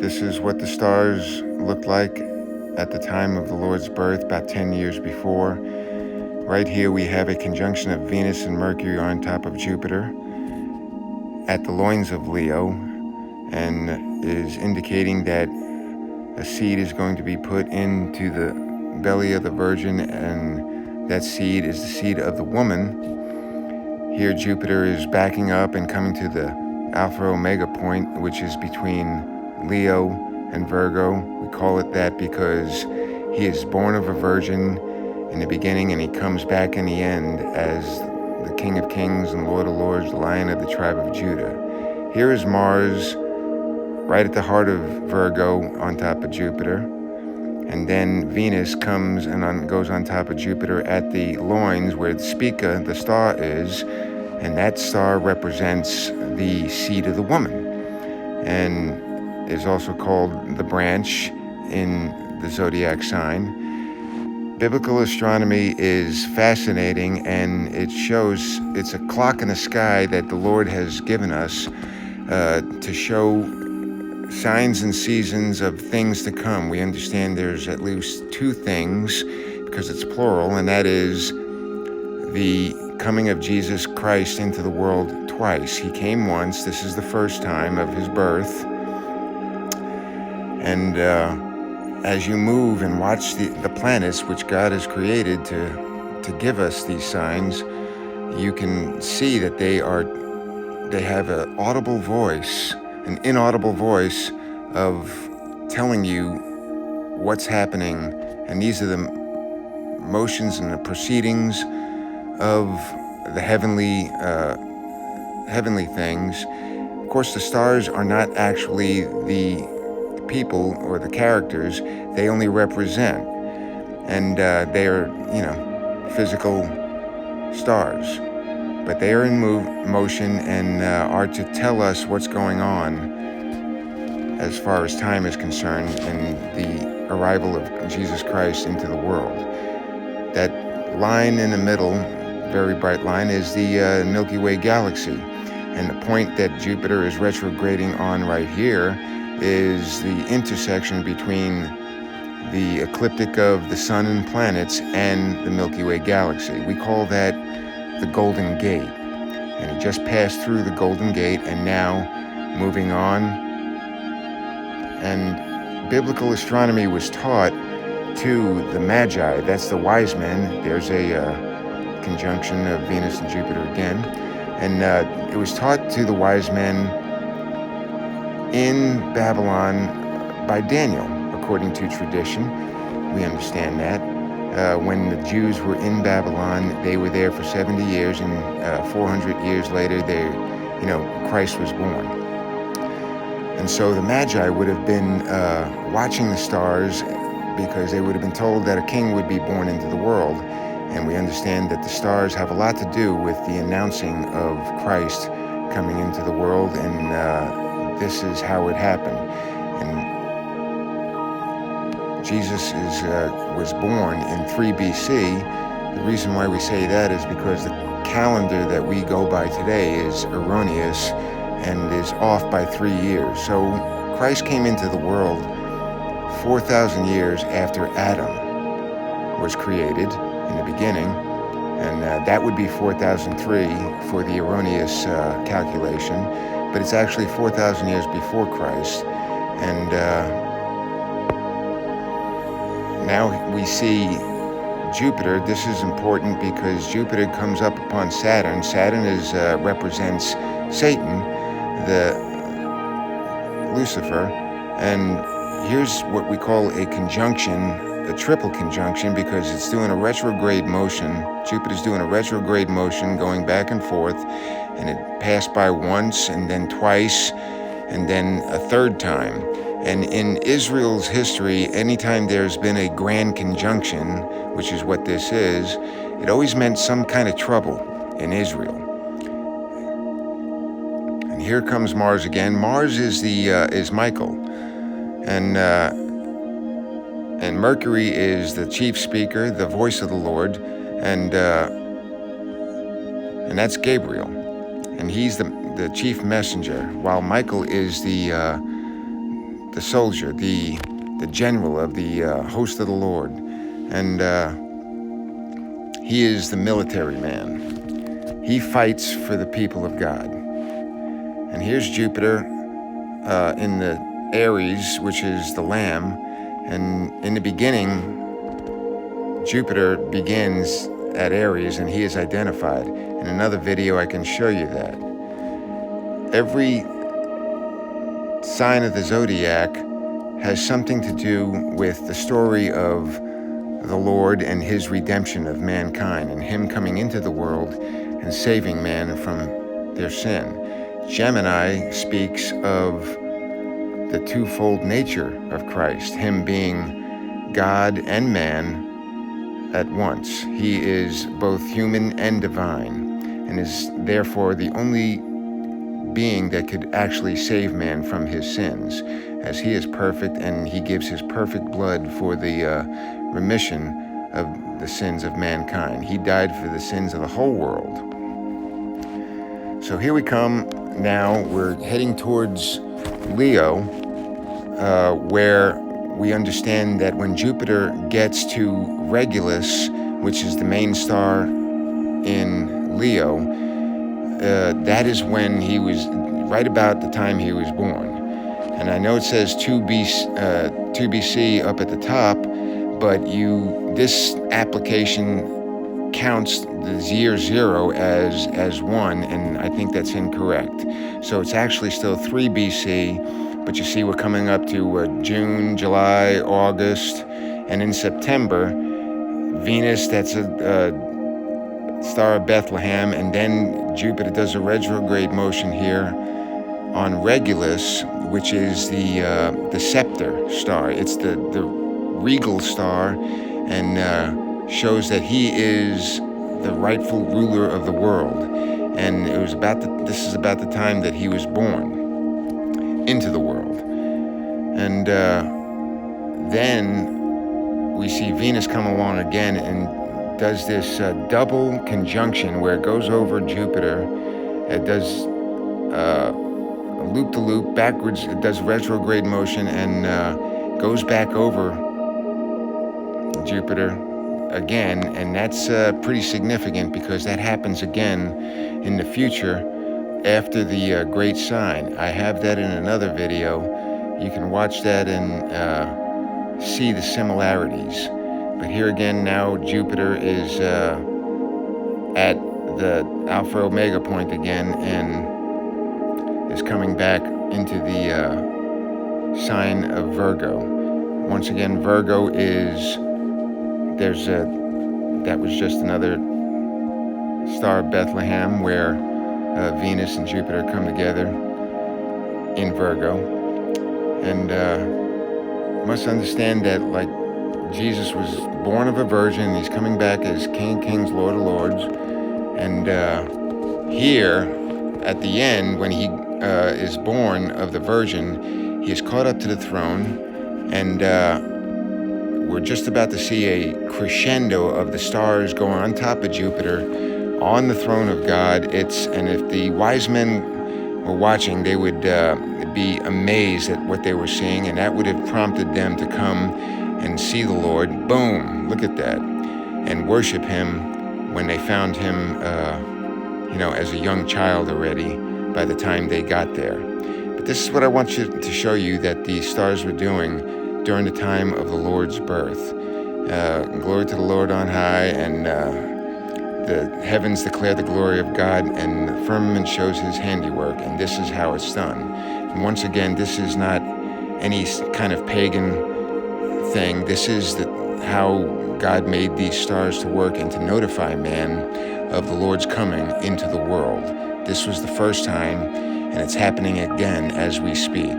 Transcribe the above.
This is what the stars looked like at the time of the Lord's birth, about 10 years before. Right here we have a conjunction of Venus and Mercury on top of Jupiter at the loins of Leo, and is indicating that a seed is going to be put into the belly of the Virgin, and that seed is the seed of the woman. Here Jupiter is backing up and coming to the Alpha Omega point, which is between Leo and Virgo. We call it that because he is born of a virgin in the beginning, and he comes back in the end as the King of Kings and Lord of Lords, the Lion of the tribe of Judah. Here is Mars right at the heart of Virgo on top of Jupiter. And then Venus comes and goes on top of Jupiter at the loins where the Spica, the star, is. And that star represents the seed of the woman, and is also called the branch in the zodiac sign. Biblical astronomy is fascinating, and it shows it's a clock in the sky that the Lord has given us to show signs and seasons of things to come. We understand there's at least two things, because it's plural, and that is the coming of Jesus Christ into the world twice. He came once. This is the first time of his birth. And as you move and watch the planets, which God has created to give us these signs, you can see that they have an audible voice, an inaudible voice of telling you what's happening. And these are the motions and the proceedings of the heavenly things. Of course, the stars are not actually the people or the characters. They only represent, and they are, physical stars, but they are in motion and are to tell us what's going on as far as time is concerned and the arrival of Jesus Christ into the world. That line in the middle, very bright line, is the Milky Way galaxy. And the point that Jupiter is retrograding on right here is the intersection between the ecliptic of the sun and planets and the Milky Way galaxy. We call that the Golden Gate. And he just passed through the Golden Gate and now moving on. And biblical astronomy was taught to the Magi. That's the wise men. There's a conjunction of Venus and Jupiter again. And it was taught to the wise men in Babylon by Daniel, according to tradition. We understand that. When the Jews were in Babylon, they were there for 70 years, and 400 years later, Christ was born. And so the Magi would have been watching the stars, because they would have been told that a king would be born into the world. And we understand that the stars have a lot to do with the announcing of Christ coming into the world, and this is how it happened. And Jesus was born in 3 BC. The reason why we say that is because the calendar that we go by today is erroneous and is off by 3 years. So Christ came into the world 4,000 years after Adam was created in the beginning, and that would be 4003 for the erroneous calculation, but it's actually 4,000 years before Christ. And now we see Jupiter. This is important because Jupiter comes up upon Saturn. Saturn represents Satan, the Lucifer, and here's what we call a conjunction, a triple conjunction, because it's doing a retrograde motion. Jupiter's doing a retrograde motion going back and forth, and it passed by once and then twice and then a third time. And in Israel's history, anytime there's been a grand conjunction, which is what this is, it always meant some kind of trouble in Israel. And here comes Mars again. Mars is Michael, and Mercury is the chief speaker, the voice of the Lord, and that's Gabriel, and he's the chief messenger, while Michael is the the soldier, the general of the host of the Lord. And he is the military man. He fights for the people of God. And here's Jupiter in the Aries, which is the Lamb. And in the beginning, Jupiter begins at Aries, and he is identified. In another video, I can show you that. Every sign of the zodiac has something to do with the story of the Lord and his redemption of mankind, and him coming into the world and saving man from their sin. Gemini speaks of the twofold nature of Christ, him being God and man at once. He is both human and divine, and is therefore the only being that could actually save man from his sins, as he is perfect and he gives his perfect blood for the remission of the sins of mankind. He died for the sins of the whole world. So here we come now. We're heading towards Leo, where we understand that when Jupiter gets to Regulus, which is the main star in Leo, that is when he was, right about the time he was born. And I know it says 2 BC up at the top, but this application counts the year 0 as 1, and I think that's incorrect. So it's actually still 3 BC, but you see we're coming up to June, July, August, and in September, Venus, that's a star of Bethlehem, and then Jupiter does a retrograde motion here on Regulus, which is the scepter star. It's the regal star, and shows that he is the rightful ruler of the world. And it was this is about the time that he was born into the world. And then we see Venus come along again and does this double conjunction where it goes over Jupiter. It does loop-to-loop backwards. It does retrograde motion and goes back over Jupiter again, and that's pretty significant because that happens again in the future after the great sign. I have that in another video. You can watch that and see the similarities. But here again, now Jupiter is at the Alpha Omega point again, and is coming back into the sign of Virgo. Once again, Virgo is, that was just another star of Bethlehem where Venus and Jupiter come together in Virgo. And must understand that, like, Jesus was born of a virgin, and he's coming back as King of Kings, Lord of Lords. And here, at the end, when he is born of the Virgin, he is caught up to the throne, and we're just about to see a crescendo of the stars going on top of Jupiter on the throne of God. And if the wise men were watching, they would be amazed at what they were seeing, and that would have prompted them to come and see the Lord. Boom, look at that, and worship him when they found him, as a young child already by the time they got there. But this is what I want you to show you that the stars were doing during the time of the Lord's birth. Glory to the Lord on high, and the heavens declare the glory of God, and the firmament shows his handiwork, and this is how it's done. And once again, this is not any kind of pagan thing. This is how God made these stars to work and to notify man of the Lord's coming into the world. This was the first time, and it's happening again as we speak.